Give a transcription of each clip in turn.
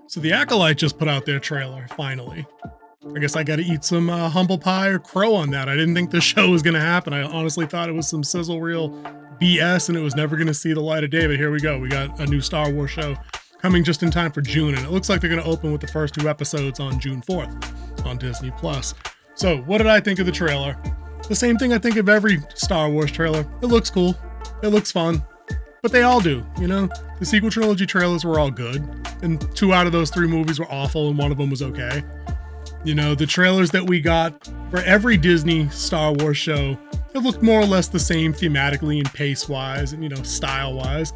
So the Acolyte just put out their trailer, finally. I guess I got to eat some humble pie or crow on that. I didn't think the show was going to happen. I honestly thought it was some sizzle reel BS and it was never going to see the light of day. But here we go. We got a new Star Wars show coming just in time for June. And it looks like they're going to open with the first 2 episodes on June 4th on Disney+. So what did I think of the trailer? The same thing I think of every Star Wars trailer. It looks cool. It looks fun. But they all do, you know? The sequel trilogy trailers were all good. And 2 out of those 3 movies were awful and 1 of them was okay. You know, the trailers that we got for every Disney Star Wars show, it looked more or less the same thematically and pace-wise and, you know, style-wise.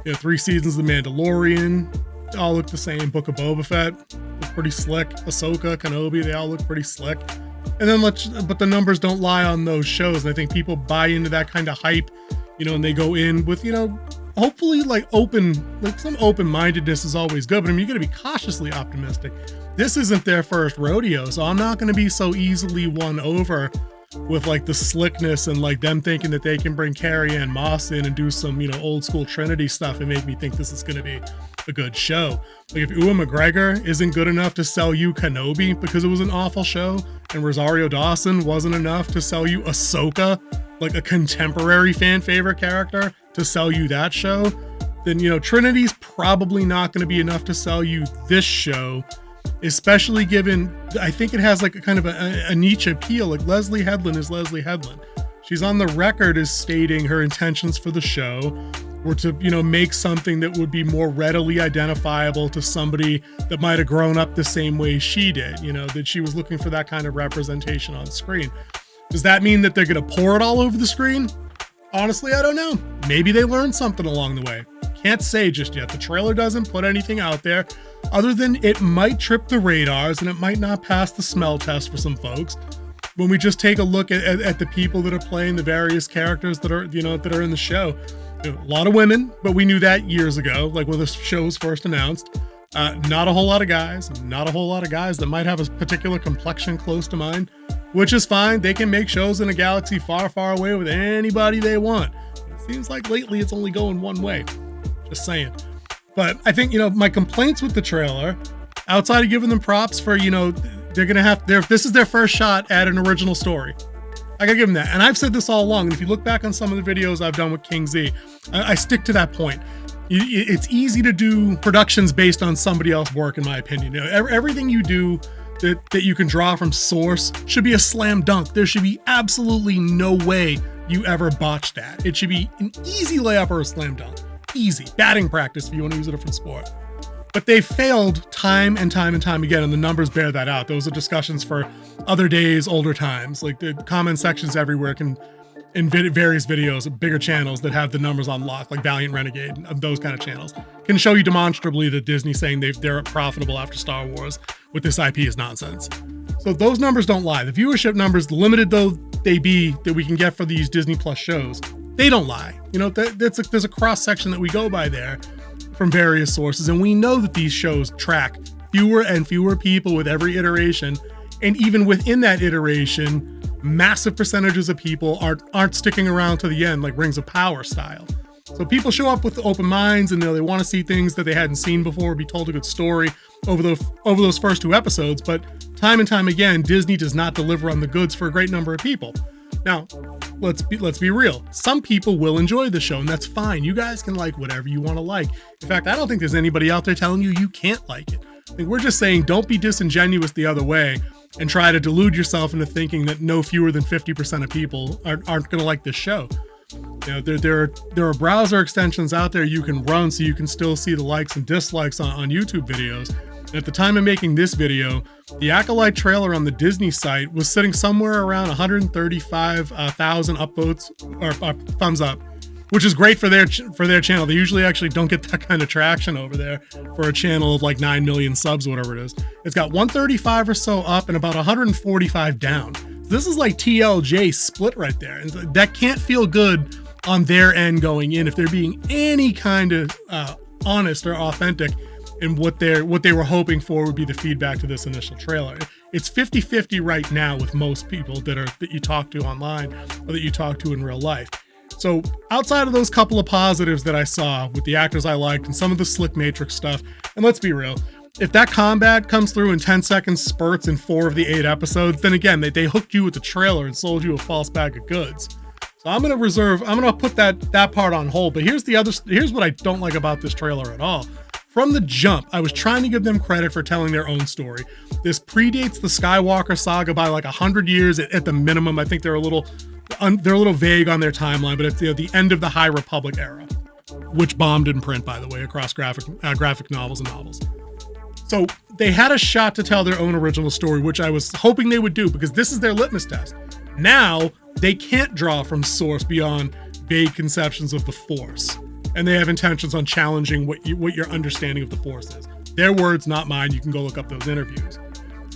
You know, 3 seasons of The Mandalorian, they all look the same. Book of Boba Fett, look pretty slick. Ahsoka, Kenobi, they all look pretty slick. And then but the numbers don't lie on those shows. And I think people buy into that kind of hype, you know, and they go in with, you know, hopefully like some open-mindedness is always good, but I mean, you got to be cautiously optimistic. This isn't their first rodeo, so I'm not going to be so easily won over with like the slickness and like them thinking that they can bring Carrie-Anne Moss in and do some, you know, old school Trinity stuff and make me think this is going to be a good show. Like if Ewan McGregor isn't good enough to sell you Kenobi because it was an awful show, and Rosario Dawson wasn't enough to sell you Ahsoka, like a contemporary fan favorite character, to sell you that show, then, you know, Trinity's probably not going to be enough to sell you this show, especially given, I think it has like a kind of a niche appeal. Like Leslie Headland is Leslie Headland. She's on the record as stating her intentions for the show were to, you know, make something that would be more readily identifiable to somebody that might have grown up the same way she did, you know, that she was looking for that kind of representation on screen. Does that mean that they're going to pour it all over the screen? Honestly, I don't know. Maybe they learned something along the way. Can't say just yet. The trailer doesn't put anything out there other than it might trip the radars and it might not pass the smell test for some folks. When we just take a look at the people that are playing the various characters that are, you know, that are in the show, you know, a lot of women, but we knew that years ago, like when the show was first announced. Not a whole lot of guys, that might have a particular complexion close to mine, which is fine. They can make shows in a galaxy far, far away with anybody they want. It seems like lately it's only going one way. Just saying. But I think, you know, my complaints with the trailer, outside of giving them props for, you know, they're going to have this is their first shot at an original story. I gotta give them that. And I've said this all along. And if you look back on some of the videos I've done with King Z, I stick to that point. It's easy to do productions based on somebody else's work, in my opinion. You know, everything you do that you can draw from source should be a slam dunk. There should be absolutely no way you ever botch that. It should be an easy layup or a slam dunk. Easy. Batting practice if you want to use a different sport. But they failed time and time and time again, and the numbers bear that out. Those are discussions for other days, older times. Like the comment sections everywhere in various videos, bigger channels that have the numbers on lock, like Valiant Renegade, those kind of channels, can show you demonstrably that Disney saying they're profitable after Star Wars with this IP is nonsense. So those numbers don't lie. The viewership numbers, limited though they be that we can get for these Disney Plus shows, they don't lie. You know, there's a cross section that we go by there from various sources, and we know that these shows track fewer and fewer people with every iteration, and even within that iteration, massive percentages of people aren't sticking around to the end, like Rings of Power style. So people show up with open minds, and they want to see things that they hadn't seen before, be told a good story over those first 2 episodes. But time and time again, Disney does not deliver on the goods for a great number of people. Now, let's be real. Some people will enjoy the show, and that's fine. You guys can like whatever you want to like. In fact, I don't think there's anybody out there telling you can't like it. I think we're just saying don't be disingenuous the other way and try to delude yourself into thinking that no fewer than 50% of people aren't going to like this show. You know, there are browser extensions out there you can run so you can still see the likes and dislikes on YouTube videos. And at the time of making this video, the Acolyte trailer on the Disney site was sitting somewhere around 135,000 upvotes or thumbs up, which is great for their channel. They usually actually don't get that kind of traction over there for a channel of like 9 million subs, whatever it is. It's got 135 or so up and about 145 down. So this is like TLJ split right there. And that can't feel good on their end going in if they're being any kind of honest or authentic in what they were hoping for would be the feedback to this initial trailer. It's 50-50 right now with most people that you talk to online or that you talk to in real life. So outside of those couple of positives that I saw with the actors I liked and some of the slick Matrix stuff, and let's be real, if that combat comes through in 10-second spurts in 4 of the 8 episodes, then again, they hooked you with the trailer and sold you a false bag of goods. So I'm gonna put that part on hold. But here's what I don't like about this trailer at all. From the jump, I was trying to give them credit for telling their own story. This predates the Skywalker saga by like 100 years at the minimum. I think they're a little vague on their timeline, but it's the end of the High Republic era, which bombed in print, by the way, across graphic novels and novels. So they had a shot to tell their own original story, which I was hoping they would do, because this is their litmus test. Now they can't draw from source beyond vague conceptions of the Force, and they have intentions on challenging what your understanding of the Force is. Their words, not mine. You can go look up those interviews.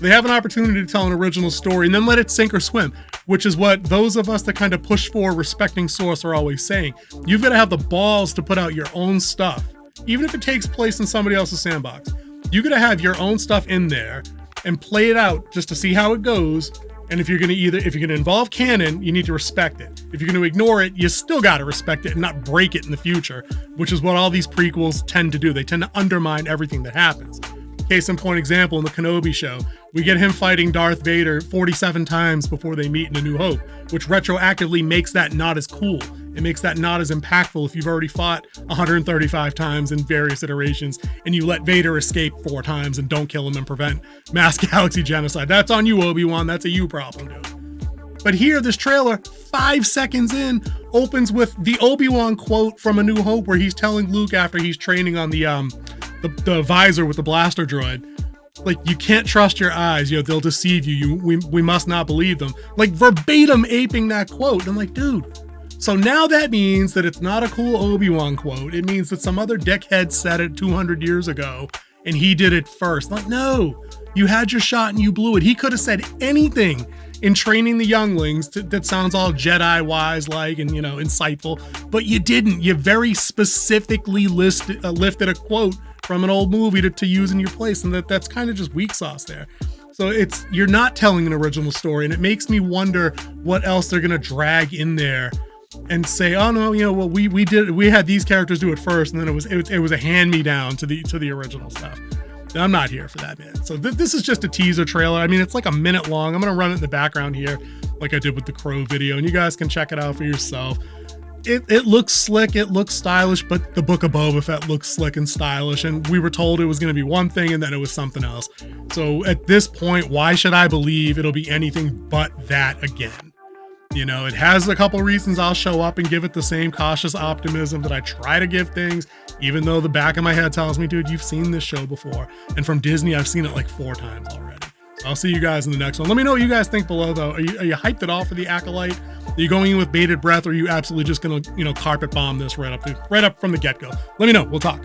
They have an opportunity to tell an original story and then let it sink or swim, which is what those of us that kind of push for respecting source are always saying. You've got to have the balls to put out your own stuff, even if it takes place in somebody else's sandbox. You got to have your own stuff in there and play it out just to see how it goes. And if you're going to involve canon, you need to respect it. If you're going to ignore it, you still got to respect it and not break it in the future, which is what all these prequels tend to do. They tend to undermine everything that happens. Case in point example, in the Kenobi show, we get him fighting Darth Vader 47 times before they meet in A New Hope, which retroactively makes that not as cool. It makes that not as impactful if you've already fought 135 times in various iterations and you let Vader escape 4 times and don't kill him and prevent mass galaxy genocide. That's on you, Obi-Wan. That's a you problem, dude. But here, this trailer, 5 seconds in, opens with the Obi-Wan quote from A New Hope, where he's telling Luke after he's training on the visor with the blaster droid, like, you can't trust your eyes, they'll deceive you. We must not believe them. Like, verbatim aping that quote. I'm like, dude. So now that means that it's not a cool Obi-Wan quote. It means that some other dickhead said it 200 years ago and he did it first. Like, no, you had your shot and you blew it. He could have said anything in training the younglings that sounds all Jedi-wise like and, insightful, but you didn't. You very specifically lifted a quote from an old movie to use in your place, and that's kind of just weak sauce there. So you're not telling an original story, and it makes me wonder what else they're gonna drag in there and say, oh no, well we had these characters do it first, and then it was a hand-me-down to the original stuff. And I'm not here for that, man. So this is just a teaser trailer. I mean, it's like a minute long. I'm gonna run it in the background here, like I did with the Crow video, and you guys can check it out for yourself. It looks slick, it looks stylish, but the Book of Boba Fett looks slick and stylish, and we were told it was going to be one thing and then it was something else. So at this point, why should I believe it'll be anything but that again? It has a couple reasons I'll show up and give it the same cautious optimism that I try to give things, even though the back of my head tells me, dude, you've seen this show before. And from Disney, I've seen it like 4 times already. I'll see you guys in the next one. Let me know what you guys think below, though. Are you hyped at all for the Acolyte? Are you going in with bated breath, or are you absolutely just gonna, carpet bomb this right up from the get-go? Let me know. We'll talk.